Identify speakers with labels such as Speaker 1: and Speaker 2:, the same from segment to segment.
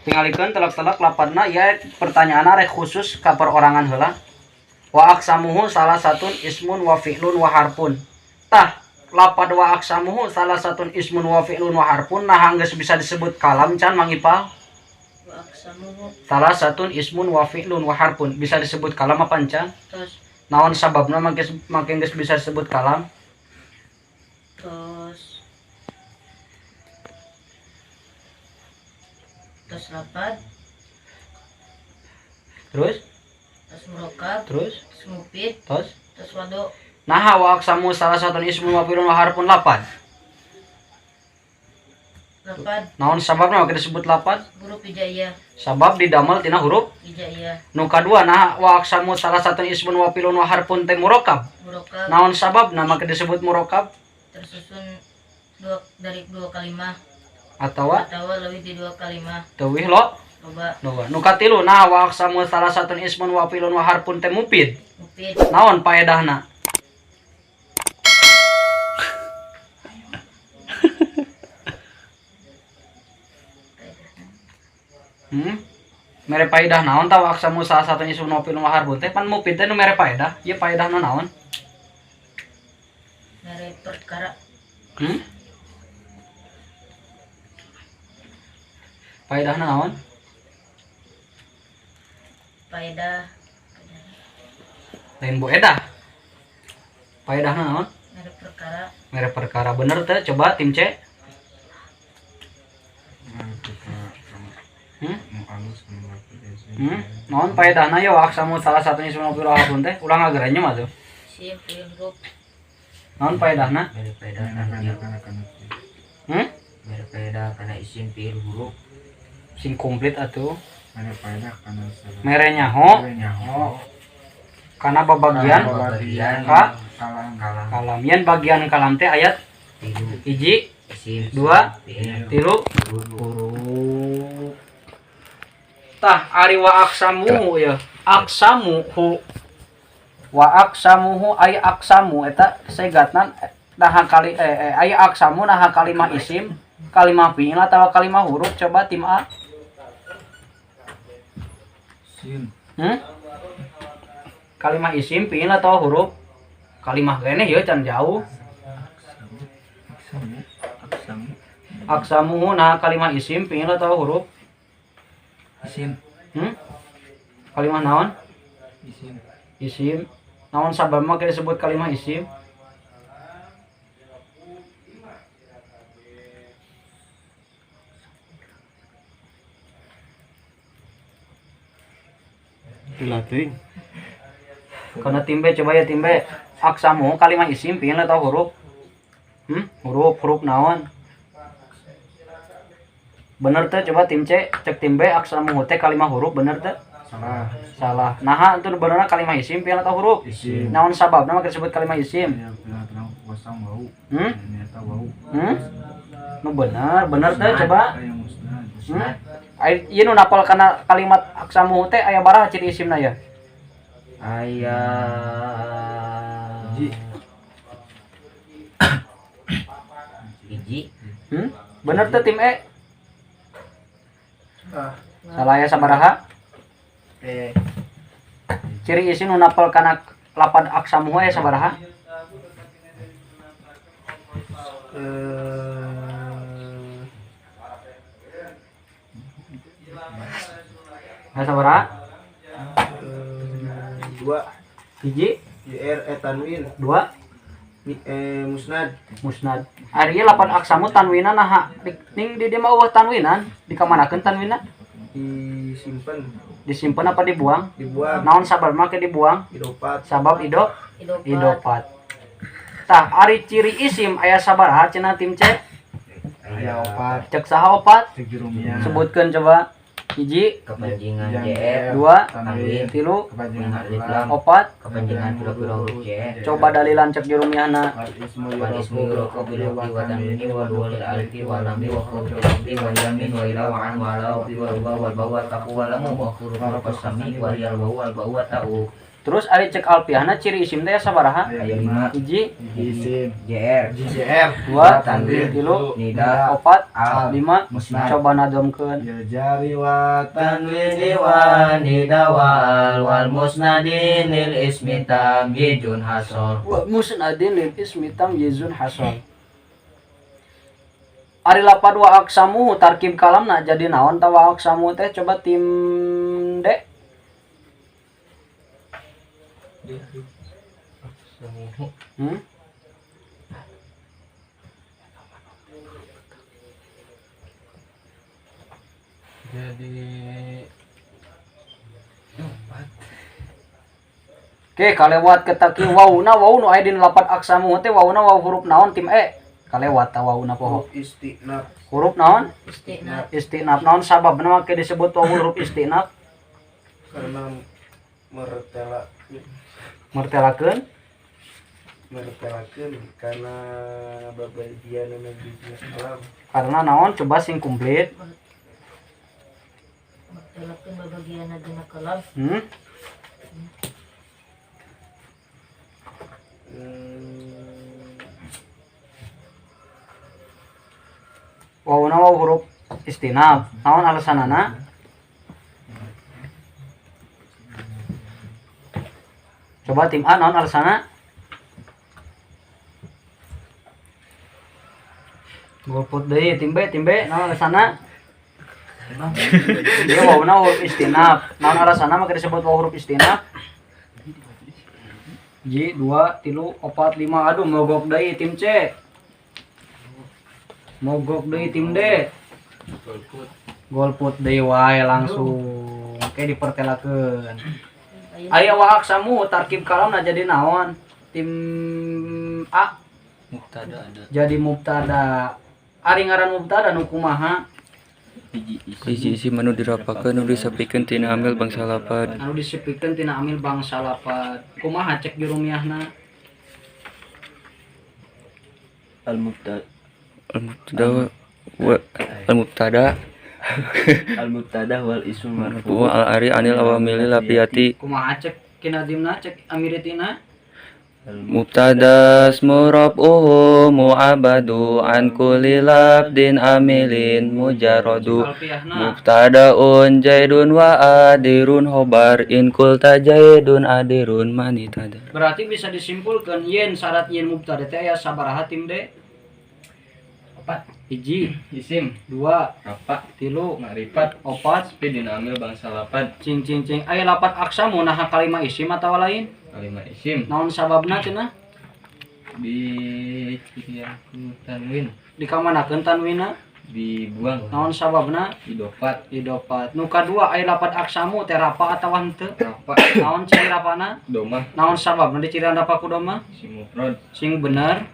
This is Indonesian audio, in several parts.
Speaker 1: Tingalikeun telak-telak lapadna ya pertanyaan rek khusus ka perorangan heula. Wa aqsamuhu salah satun ismun wa fi'lun wa harfun. Tah lapad wa aqsamuhu salah satun ismun wa fi'lun wa harfun nah geus bisa disebut kalam can Mang Ipal?
Speaker 2: Wa aqsamuhu
Speaker 1: Salah satun ismun wa fi'lun wa harfun bisa disebut kalam apa can?
Speaker 2: Terus
Speaker 1: Naon sababna make geus bisa disebut kalam?
Speaker 2: Terus lapad,
Speaker 1: Terus
Speaker 2: murokab,
Speaker 1: terus
Speaker 2: mufid,
Speaker 1: terus
Speaker 2: wado.
Speaker 1: nah wa aqsamu salah satun ismun wa fi'lun wa harfun lapad.
Speaker 2: Lapad
Speaker 1: Naon sababna make disebut lapad?
Speaker 2: huruf hijaiyah,
Speaker 1: Sabab didamel tina huruf. Nu kadua nah wa aqsamu salah satun ismun wa fi'lun wa harfun teh murokab.
Speaker 2: murokab
Speaker 1: Naon sababna make disebut murokab?
Speaker 2: tersusun dari dua kalimah
Speaker 1: Atau
Speaker 2: lebih dari dua kalimah.
Speaker 1: teuwih lo
Speaker 2: Loba
Speaker 1: nu katilu nah wa aqsamu salah satun ismun wa fi'lun wa harfun teh mufid.
Speaker 2: mufid
Speaker 1: Naon paedahna? Mere paedah naon tah wa aqsamu salah satun ismun wa fi'lun wa harfun teh pan mufid teh nu mere paedah ieu paedahna naon?
Speaker 2: dari perkara
Speaker 1: Paedahna naon?
Speaker 2: faedah
Speaker 1: Lain buedah. Paedahna naon?
Speaker 2: dari perkara
Speaker 1: Mere perkara bener teh coba tim C. Naon paedahna ya wa aqsamu salah satun ismun wa fi'lun wa harfun teh ulang agaranya mah tuh.
Speaker 2: sim fi'il huruf
Speaker 1: Naon paedahna?
Speaker 3: Mere faedah mere faedah kana isim fi'il huruf.
Speaker 1: Sing komplit atuh.
Speaker 3: Mere faedah kana
Speaker 1: Mere nyaho kana babagian ka kalam. Yen bagian kalam teh ayat hiji, dua, tilu huruf. Tah ari wa aqsamuhu ya. Aqsamuhu wa aqsamuhu ay aqsamu eta segatna nah kali ay aqsamu nah kalimah isim, kalimah fi'il atawa kalimah huruf coba tim A. Kalimah isim, fi'il atau huruf? Kalimah kene ya can jauh. Aqsamuhu nah kalimah isim, fi'il atau huruf?
Speaker 3: isim
Speaker 1: Kalimah naon?
Speaker 3: isim
Speaker 1: Isim. Naon sabab mah disebut kalimah isim?
Speaker 3: dilatih
Speaker 1: Karena tim B coba ya tim B. Aqsamuhu kalimah isim, fi'il atau huruf? Huruf naon? Bener teh coba tim C cek tim B aqsamuhu teh kalimah huruf bener teh? Salah. Nah itu benerna kalimah isim, fi'il atau huruf?
Speaker 3: isim
Speaker 1: Naon sababna mah disebut kalimah isim?
Speaker 3: kosong bau
Speaker 1: Hmm?
Speaker 3: ternyata bau
Speaker 1: Nu bener teh coba. Ieu nu napal kana kalimat aqsamuhu teh aya baraha ciri isimna ya?
Speaker 3: aya hiji
Speaker 1: Bener teh tim E? Salah ya sabaraha? Ciri isim nu napal kana lapad aqsamuhu aya sabaraha? Aya sabaraha?
Speaker 4: Dua
Speaker 1: Hiji,
Speaker 4: JR tanwin
Speaker 1: dua,
Speaker 4: musnad
Speaker 1: musnad. Ari ieu lapad aqsamu tanwinan naha? Ning di dieu mah eueuh tanwinan, dikamanakeun tanwinna?
Speaker 4: disimpan
Speaker 1: Disimpen apa dibuang?
Speaker 4: dibuang
Speaker 1: Naon sabab make dibuang?
Speaker 4: didopat
Speaker 1: Sabab
Speaker 2: idopat
Speaker 1: idopat. Tah ari ciri isim aya sabaraha cenah tim C?
Speaker 4: aya opat
Speaker 1: Cek saha opat?
Speaker 3: sejurumian
Speaker 1: Sebutkeun coba. Hiji,
Speaker 3: kepanjingan JR
Speaker 1: dua,
Speaker 3: tanwin
Speaker 1: tilu,
Speaker 3: kepanjingan alif lam
Speaker 1: opat.
Speaker 3: kepanjingan pura-pura huruf C
Speaker 1: Coba dalilan cek jurumiahna.
Speaker 3: wal ismu yuraqu bil wafi wa tanwini wa duwal alifi wa lambi wa khawfi wa yamin wa ila wa an wa la wa fi wa ruba wal bawa taqu wa lamu wa khuruf wa qasami wa riyal wa wal bawa ta'u
Speaker 1: Terus ari cek alfiahna ciri isim teh sabaraha?
Speaker 3: Aya 5
Speaker 1: Hiji,
Speaker 4: Isim.
Speaker 3: JR
Speaker 4: JR.
Speaker 1: dua,
Speaker 3: Tanwin,
Speaker 1: tilu,
Speaker 3: nida,
Speaker 1: opat,
Speaker 3: al,
Speaker 1: lima.
Speaker 3: musnad.
Speaker 1: Coba nadomkeun.
Speaker 4: Ya jari wa
Speaker 3: Tanwini wa nida wal musnadin lil ismi tamyizun hasol.
Speaker 1: Wa musnadin lil ismi tamyizun hasan. Ari lapad wa aksamu tarkib kalamna jadi naon ta wa aksamu teh coba tim D. Hmm?
Speaker 4: jadi
Speaker 1: Oke, kalewat ketaki wauna wau nu aya dina lapad aksamu teh wauna wau huruf naon tim E. Kalewat ta wauna poho.
Speaker 4: istinaf.
Speaker 1: Huruf naon?
Speaker 2: Istinaf.
Speaker 1: Istinaf naon sababna make disebut wau huruf istinaf?
Speaker 4: Karena
Speaker 1: Mertelakeun
Speaker 4: mertelakeun karena babagian bisnis alam.
Speaker 1: karena naon coba sing komplit.
Speaker 2: Mertelakeun babagianna dina kalam.
Speaker 1: Hmm? Wauna wau huruf istinaf. Naon alasanana? Coba tim A naon alasanna? Golput deui tim B naon alasanna? Dia wauna huruf istinaf. Naon alasanna make disebut wau huruf istinaf? J 2 3 4 5. Aduh mogok deui tim C. Mogok deui tim D. Golput deui wae langsung. Oke dipertelakeun. Aya wa aksamu tarkib kalamna jadi naon? Tim A
Speaker 3: Mubtada ada.
Speaker 1: jadi mubtada. Ari ngaran mubtada nu kumaha?
Speaker 5: Hiji isim anu dirapakeun nu disepikeun tina amil bangsa lapad.
Speaker 1: Anu disepikeun tina amil bangsa lapad. Kumaha cek jurumiahna?
Speaker 5: Al-mubtada wa al-mubtada
Speaker 3: Al-mubtada wal ismu
Speaker 5: marfu al-ari anil awamili lapiyati.
Speaker 1: Kumaha cek kinadimna cek amiritina?
Speaker 5: Mubtada ismu rab'uhu mu'abadu an kulli labdin amilin mujarradu.
Speaker 1: Alfiahna.
Speaker 5: Mubtadaun jaidun wa adirun hobar in kulta jaidun adirun manitada.
Speaker 1: Berarti bisa disimpulkan yen syarat yen mubtada teh aya sabaraha tim D? 4. Hiji,
Speaker 3: isim
Speaker 1: 2,
Speaker 3: apa
Speaker 1: 3,
Speaker 3: makrifat
Speaker 1: 4.
Speaker 3: dina amil bangsa lapad
Speaker 1: Cing aya lapat aksamu nah kalima isim atawa lain?
Speaker 3: kalima isim
Speaker 1: Naon sababna cenah?
Speaker 3: di cirianku tanwin
Speaker 1: Dikamanakeun tanwina?
Speaker 3: dibuang
Speaker 1: Naon sababna?
Speaker 3: idofat
Speaker 1: Idopat. Nu kadua aya lapat aksamu teh rapa atawa henteu?
Speaker 3: rapa
Speaker 1: Naon ciri rapana?
Speaker 3: domah
Speaker 1: Naon sababna dicirian rapa ku doma?
Speaker 3: simufrod
Speaker 1: Sing bener.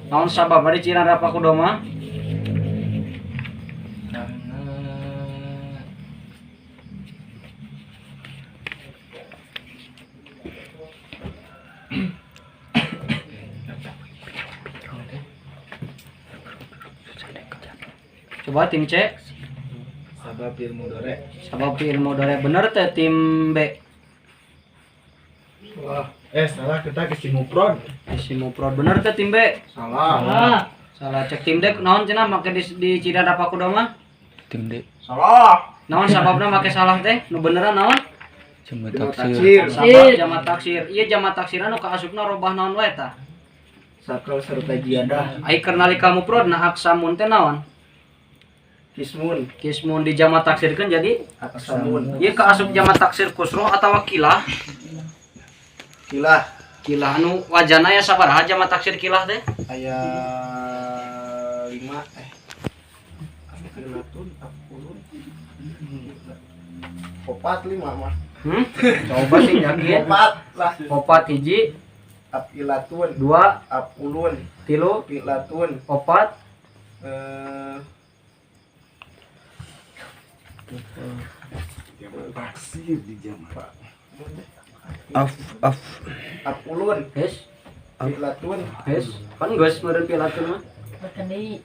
Speaker 1: Naon sababna dicirian rapa ku doma?
Speaker 3: karena
Speaker 1: Coba tim C.
Speaker 4: Sabab ilmu dore.
Speaker 1: Sabab fi'il mudhari bener teh tim B.
Speaker 4: Wah, salah kita ke simufrod.
Speaker 1: Isim mufrad bener teh tim B.
Speaker 4: Salah.
Speaker 1: Salah cek tim D naon cenah make dicirian rapa ku doma?
Speaker 5: Tim D
Speaker 4: Salah.
Speaker 1: Naon sababna make salah teh? Nu beneran naon?
Speaker 5: cuma
Speaker 4: Taksir.
Speaker 5: taksir.
Speaker 1: Sabab jamak taksir. Ieu jamak taksirna nu kaasupna robah naon wae tah?
Speaker 4: Sakal serta jiadah.
Speaker 1: Ai keur nalika mufrad na aksamun teh naon?
Speaker 4: Kismun.
Speaker 1: Kismun di jamak taksirkeun jadi
Speaker 4: Aksamun.
Speaker 1: ieu kaasup jamak taksir kusroh atawa kilah?
Speaker 4: Kilah.
Speaker 1: Kilah anu wajana ya sabaraha jamak taksir kilah teh?
Speaker 4: Aya 5 Kilatun apulun. 4 5 mah.
Speaker 1: Coba sing yakin.
Speaker 4: 4 lah.
Speaker 1: 4 hiji,
Speaker 4: Apilatun.
Speaker 1: 2,
Speaker 4: Apulun.
Speaker 1: 3,
Speaker 4: Pilatun.
Speaker 1: 4.
Speaker 4: Taksir di jama.
Speaker 5: Af
Speaker 4: Apulun.
Speaker 1: Hes,
Speaker 4: Pilatun.
Speaker 1: hes. Kan geus meureun pilatun mah.
Speaker 2: Makan deui.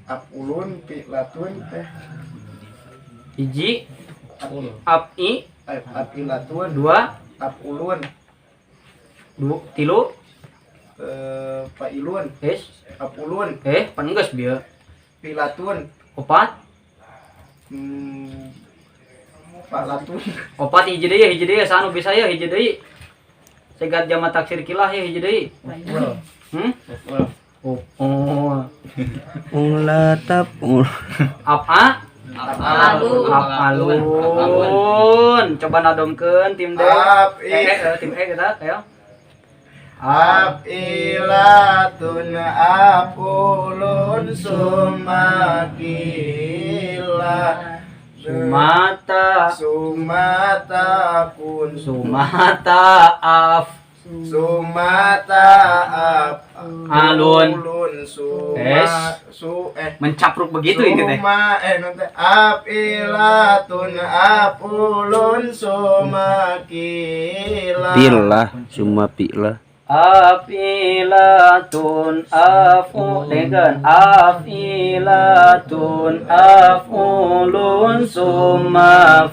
Speaker 4: Apulun. Pilatun teh.
Speaker 1: hiji api
Speaker 4: apilatun,
Speaker 1: dua
Speaker 4: apulun,
Speaker 1: tilu
Speaker 4: pailun, apulun,
Speaker 1: panenggeus bieu
Speaker 4: pilatun,
Speaker 1: opat
Speaker 4: palatun,
Speaker 1: opat hiji deui sanu bisa ya hiji deui segat jama taksir kilah ya hiji deui
Speaker 5: Ulatap
Speaker 1: apa apalun coba nadomkeun tim D tim E kita ayo
Speaker 4: apilatun, apulun, sumakila,
Speaker 1: sumata af alun mencapruk begitu ini teh
Speaker 4: apilatun, apulun, sumakila,
Speaker 5: pilah cuma pilah
Speaker 1: afilatun dengan afilatun afulun sumafila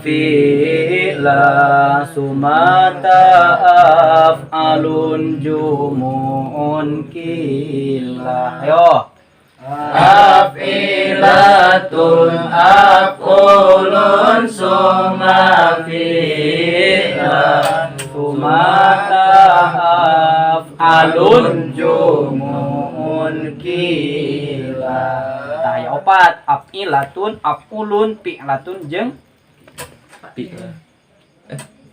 Speaker 1: sumata afalun jumun kila ayo afilatun afulun sumafila sumata alun jumun kila tah opat apilatun apulun pi'latun jeung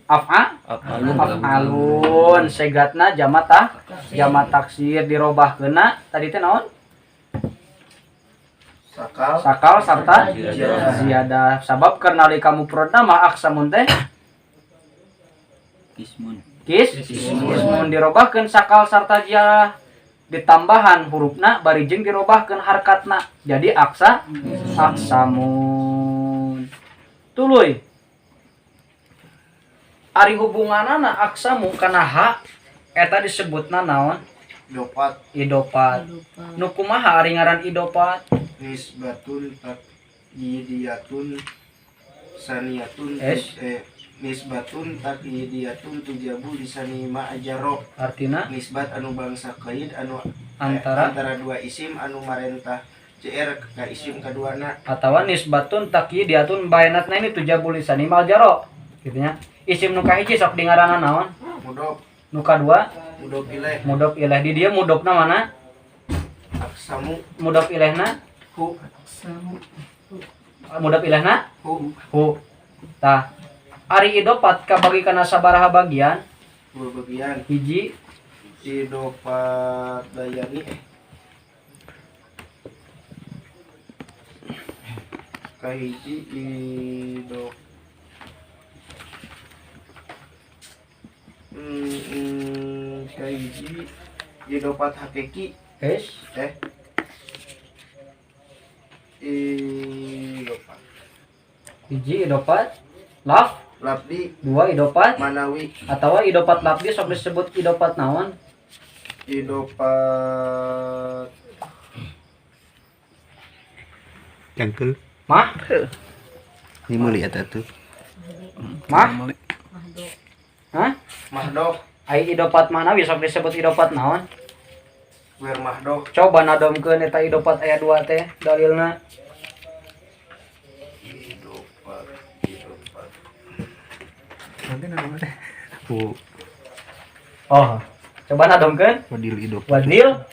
Speaker 1: afalun segatna jama taksir dirobahkeunna tadi teh naon sakal sarta ziyadah sabab karena kamu purna mah aksamun teh kismun dirobahkeun sakal sarta ziyadah ditambahan hurufna bari jeung dirobahkeun harkatna jadi aksamun tuluy ari hubunganana aksamu kana ha eta disebutna naon idopat nu kumaha ari ngaran idopat
Speaker 4: nisbatun takyidiyatun saniyatun nisbatun takyidiyatun tujabu disani ma'ajaro
Speaker 1: artina
Speaker 4: nisbat anu bangsa qaid anu
Speaker 1: antara
Speaker 4: dua isim anu marentah CR ka isim kaduana
Speaker 1: atawa nisbatun takyidiyatun bayanatna ini tujabu lisani ma'ajaro gitu nya isim nu kahiji sok dingaranna naon
Speaker 4: mudhof
Speaker 1: nu kadua
Speaker 4: mudhof
Speaker 1: ilaih di dieu mudhofna mana
Speaker 4: aksamu
Speaker 1: mudhof ilaihna
Speaker 4: hu
Speaker 1: mudhof ilaihna hu tah ari idopat kabagi kana sabaraha bagian
Speaker 4: dua bagian
Speaker 1: hiji
Speaker 4: idopat bayani kahiji idop kahiji idopat hakiki idopat
Speaker 1: hiji idopat lafdi dua idopat
Speaker 4: manawi
Speaker 1: atawa idopat lafdi sok disebut idopat naon
Speaker 4: idopat
Speaker 5: cangkel
Speaker 1: mah
Speaker 5: ini melihat atuh
Speaker 4: mahdoh
Speaker 1: ai idopat manawi sok disebut idopat naon
Speaker 4: wer mahdoh
Speaker 1: coba nadomkeun eta idopat aya 2 teh dalilna coba nadomkeun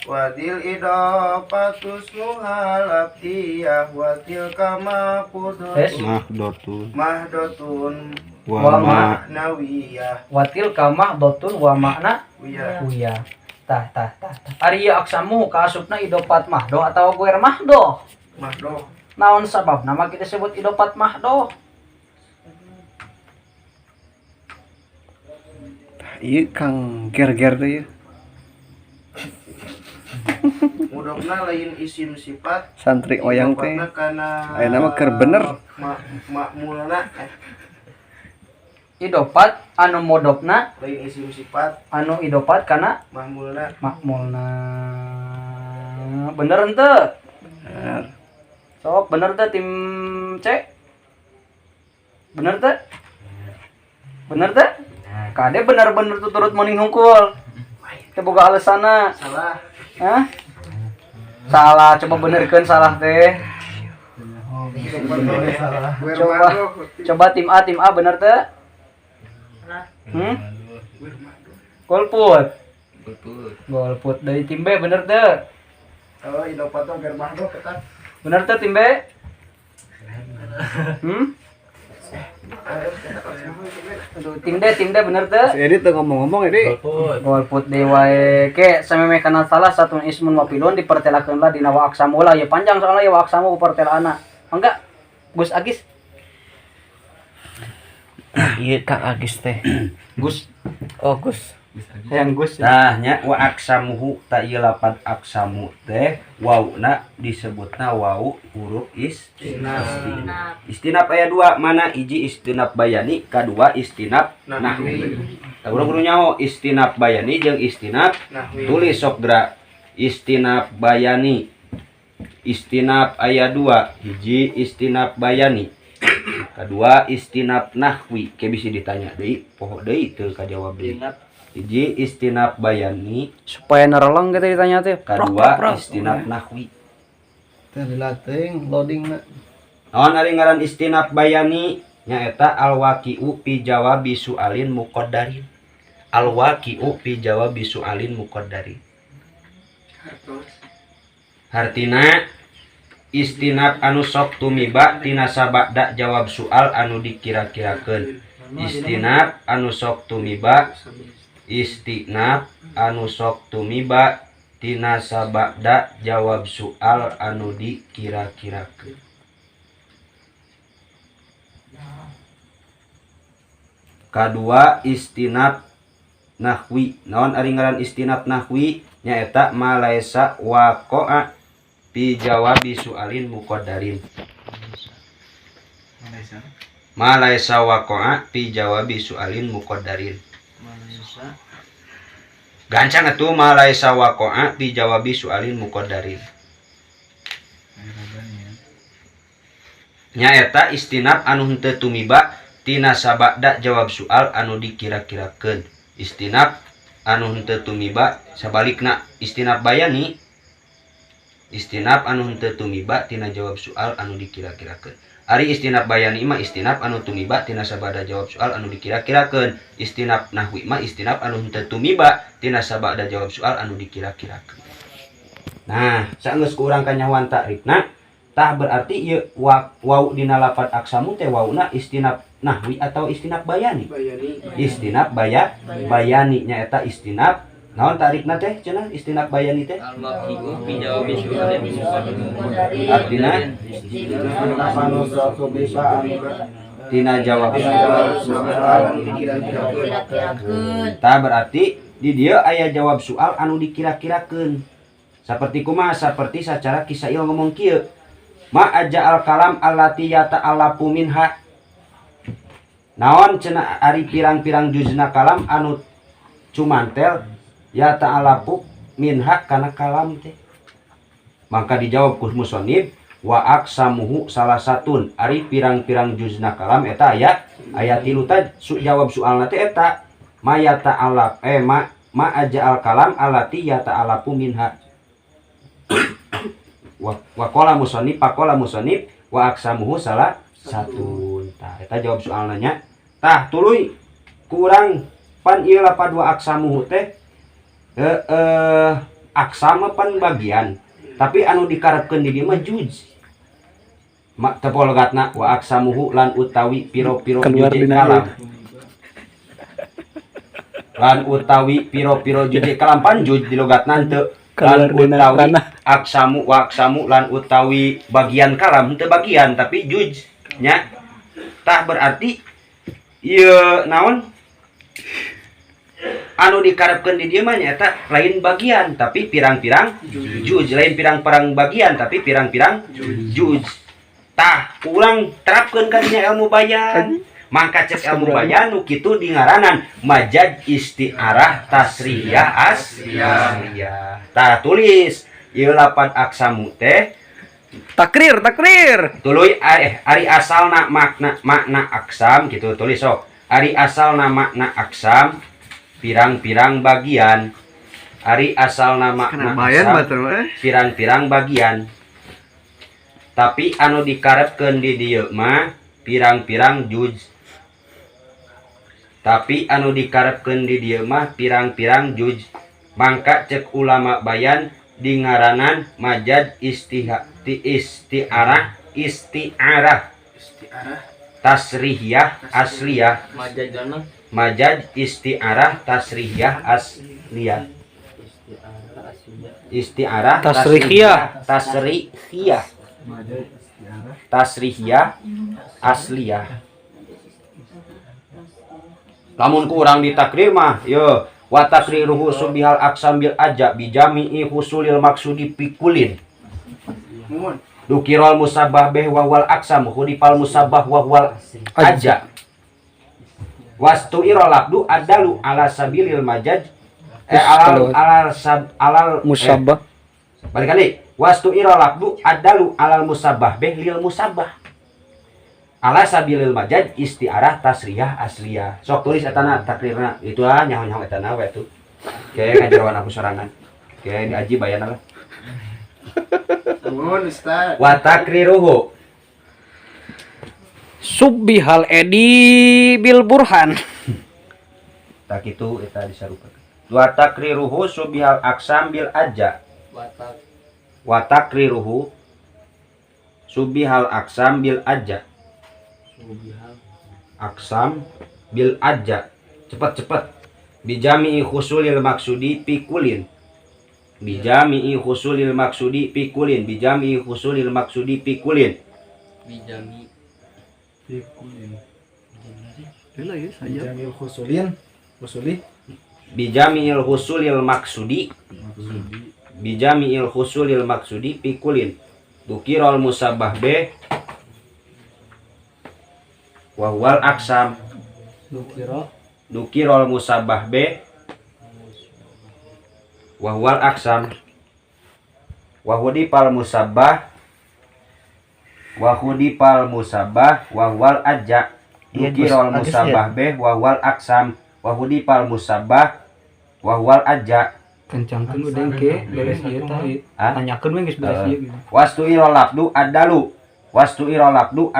Speaker 4: wadil idopatus muhalabdiyah wadil kama mahdotun wa ma'nawiyah
Speaker 1: watil kamah dotun wa makna wiyah tah ari ieu aksamu kaasupna idopat mahdo atawa guer mahdo naon sabab nama kita sebut idopat mahdo
Speaker 5: ieu Kang ger-ger teh
Speaker 4: mudahna lain isim sifat
Speaker 5: santri oyang teh aya nama keur bener
Speaker 4: makmulna
Speaker 1: idopat anu modopna
Speaker 4: lain isim sifat
Speaker 1: anu idopat kana
Speaker 4: makmulna
Speaker 1: bener henteu sok bener teh tim C Bener teh? Bener teh? Kade bener-bener tuturut meuning hungkul. Teu boga alesana.
Speaker 4: Salah.
Speaker 1: Hah? Salah, coba benerkeun salah teh. Coba tim A bener teh? Golput. Golput dari tim B bener teh?
Speaker 4: Oh, Inovator Germano ketat.
Speaker 1: Bener teh tim B? Aduh, tim D bener teh?
Speaker 4: Edit tuh ngomong-ngomong ini.
Speaker 1: Golput deui wae ke sameme kana salah satu ismun wapilun dipertelakeunlah dina wa aksamu lah ya panjang soalnya ya wa aksamu pertelaana. Enggak? Gus Agis.
Speaker 3: Iya Kak Agis teh.
Speaker 1: Gus.
Speaker 3: Oh Gus.
Speaker 1: Yang Gus.
Speaker 6: Nah nya wa aksamuhu ta ieu lapan aksamu teh wauna disebutna wau huruf istinaf. Istinaf aya 2 mana hiji istinaf bayani kadua istinaf nahwi. Tah urang kudu nyaho istinaf bayani jeung istinaf tulis sok geura. Istinaf bayani istinaf aya 2 hiji istinaf bayani kedua istinaf nahwi ke bisa ditanya deui poho deui teu kajawab deui. Hiji istinaf bayani
Speaker 1: Supaya nerelong kita ditanya teh.
Speaker 6: kedua istinaf nahwi.
Speaker 4: Tadi latih loading na.
Speaker 6: Naon ari ngaran istinaf bayani nyaeta alwaqi'u fi jawabi su'alin muqaddarin. Alwaqi'u fi jawabi su'alin muqaddarin. Hartina istinaf anu sok tumiba tina sabada jawab soal anu dikira-kirakeun. Istinaf anu sok tumiba istinaf anu sok tumiba tina sabada jawab soal anu dikira-kirakeun. Kadua istinaf nahwi. Naon ari ngaran istinaf nahwi nyaeta ma laisa waqa'a fi jawabi su'alin muqaddarin. Ma laisa waqa'a fi jawabi su'alin muqaddarin. Gancang atuh ma laisa waqa'a fi jawabi su'alin muqaddarin. Nyaeta istinaf anu henteu tumiba tina sabada jawab soal anu dikira-kirakeun. Istinaf anu henteu tumiba sabalikna istinaf bayani. Istinaf anu henteu tumiba tina jawab soal anu dikira-kirakeun. Ari istinaf bayani mah istinaf anu tumiba tina sabada jawab soal anu dikira-kirakeun. Istinaf nahwi mah istinaf anu henteu tumiba tina sabada jawab soal anu dikira-kirakeun. Nah, saenggeus ku urang kanyahoan takrifna, tah berarti ieu wau dina lafaz aksamu teh wauna istinaf nahwi atau istinaf bayani? Istinaf bayani nyaeta istinaf naon takrifna teh cenah istinaf bayani teh?
Speaker 5: Alwaqi'u fi jawabi su'alin muqaddarin.
Speaker 6: Artina
Speaker 4: Anu sok tumiba
Speaker 6: tina jawab soal.
Speaker 2: Kira-kirakeun.
Speaker 6: Tah berarti di dieu aya jawab soal anu dikira-kirakeun. Saperti kumaha? Saperti sacara Kisail ngomong kieu. Ma aja'al kalam allati yata'alafu minha. Naon cenah ari pirang-pirang juzna kalam anu cumantel yata'alafu minha kana kalam teh. Maka dijawab ku musannif wa aqsamuhu salah satun ari pirang-pirang juzna kalam eta aya 3 tah jawab soalna teh eta ma yata'alaf ma aja'al kalam allati yata'alafu minha. Wa qala musannif faqala musannif wa aqsamuhu salah satun. Tah eta jawab soalna nya. Tah tuluy ku urang pan ieu lapad wa aqsamuhu teh aksama pan bagian. Tapi anu dikarepkeun di dieu mah juz. Mak teu logatna wa aqsamuhu lan utawi piro-piro juz kalam. Lan utawi piro-piro juz kalam pan juz di logatna teu. Lan utawi aksamu wa aksamu lan utawi bagian kalam teu bagian tapi juj nya. Tah berarti ieu naon anu dikarepkeun di dieu mah nyaeta lain bagian tapi pirang-pirang juj, lain pirang-pirang bagian tapi pirang-pirang juj. Tah urang terapkeun ka dina ilmu bayan. Mangka cek ilmu bayan nu kitu di ngaranan majaz isti'arah tasriyah asliyah. Tah tulis ieu lapan aksamu teh
Speaker 5: Takrir.
Speaker 6: Tuluy ari asalna makna aksam gitu tulis sok. Ari asalna makna aksam pirang-pirang bagian. Ari asalna makna aksam pirang-pirang bagian. Tapi anu dikarepkeun di dieu mah pirang-pirang juz. Tapi anu dikarepkeun di dieu mah pirang-pirang juz. Mangka cek ulama bayan di ngaranan majaz isti'arah tasrihiyah asliyah. Majaz isti'arah tasrihiyah asliyah. Isti'arah tasrihiyah asliyah. Lamun kurang ditakrir mah yo wa takriruhu subihal aksam bil aja bijami'i husulil maksudi pikulin. Dukirol musabbah beh wahwal aksam hudipal musabbah wahwal aja. Wastu irolabdu adalu ala sabilil majaj alal
Speaker 5: Musabbah.
Speaker 6: balik kali. Wastu irolabdu adalu alal musabbah beh lil musabbah ala sabilil majaj isti'arah tasriyah asliyah. Sok tulis etana takrirna itu nyaho-nyaho etana we tuh. Oke ngajarwan aku sorangan. Oke diaji bayana lah.
Speaker 4: Nuhun Ustaz.
Speaker 6: Wa takriruhu
Speaker 5: Subbihal edi bil burhan.
Speaker 6: tak itu eta disarupakeun. Wa takriruhu subihal aksam bil aja. Wa takriruhu subihal aksam bil aja. Aksam bil aja. Cepat. Bijami'i khusulil maksudi pikulin. Bijami'i khusulil maksudi pikulin. Bijami'i khusulil maksudi pikulin.
Speaker 4: Jamil khusulin.
Speaker 6: Bijami'il khusulil maksudi. Bijami'il khusulil maksudi pikulin. Dukirol musabbah be wahwal aksam. Dukirol musabbah be wahwal aksam. Wahudipal musabbah wahwal aja. Dukirol musabbah be wahwal aksam. Wahudipal musabbah wahwal aja.
Speaker 1: Kencangkeun udah ke beres ieu tah. Tanyakeun we geus beres ieu.
Speaker 6: Wastu irolabdu adalu. Wastu irolabdu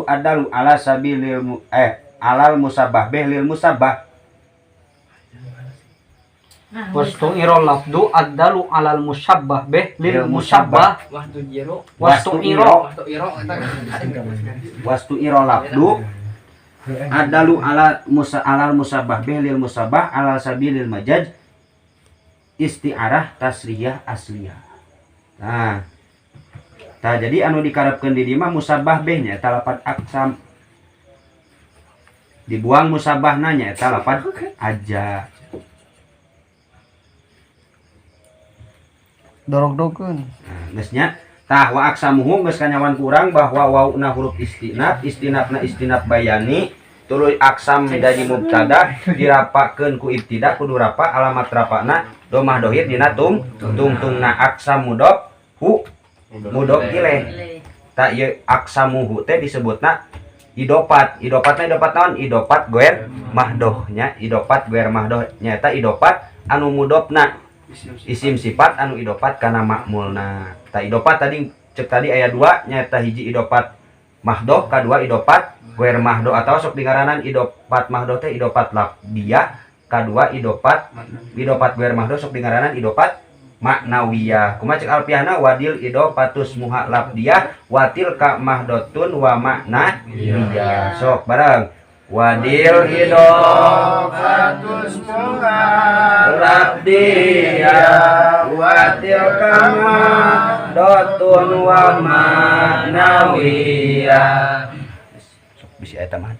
Speaker 6: adalu ala sabilil alal musabbah beh lil musabbah.
Speaker 1: Wastu iro lafdu adalu alal musabbah beh lil musabbah. Wastu iro
Speaker 6: lafdu adalu alal musabbah beh lil musabbah alal sabilil majaz isti'arah tasriyah asliyah. Nah, jadi anu dikarepkeun di dieu mah musabbah beh nya eta lafaz aksam. Dibuang musabbahna nya eta lafaz aja.
Speaker 5: Dorog-dogeun.
Speaker 6: Nah, geus nya tah wa aksamuhum geus kanyawan kurang bahwa wauna huruf istinafna istinaf bayani tuluy aksam jadi mubtada dirapakeun ku ibtida kudu rafa alamat rafana domah dohir dina tungtungna aksam mudhof hu mudhof ilaih. Ta ieu aksamuhu teh disebutna idopat. Idopatna idopat naon? Idopat goer mahdoh nya. Idopat goer mahdoh nyaeta idopat anu mudhofna isim sifat anu idopat kana makmulna. Ta idopat tadi cek tadi aya 2 nyaeta hiji idopat mahdoh, kadua idopat goer mahdoh atau sok digaranan idopat mahdoh teh idopat lafdiyah, kadua idopat goer mahdoh sok digaranan idopat maknawiyah. Kumaha cek alfiahna wadil idopatus muha lafdiyah watil ka mahdotun wa makna wiyah. Sok bareng wadil idopatus muha lafdiyah watil ka mahdotun wa makna wiyah. Sok bisi eta mah.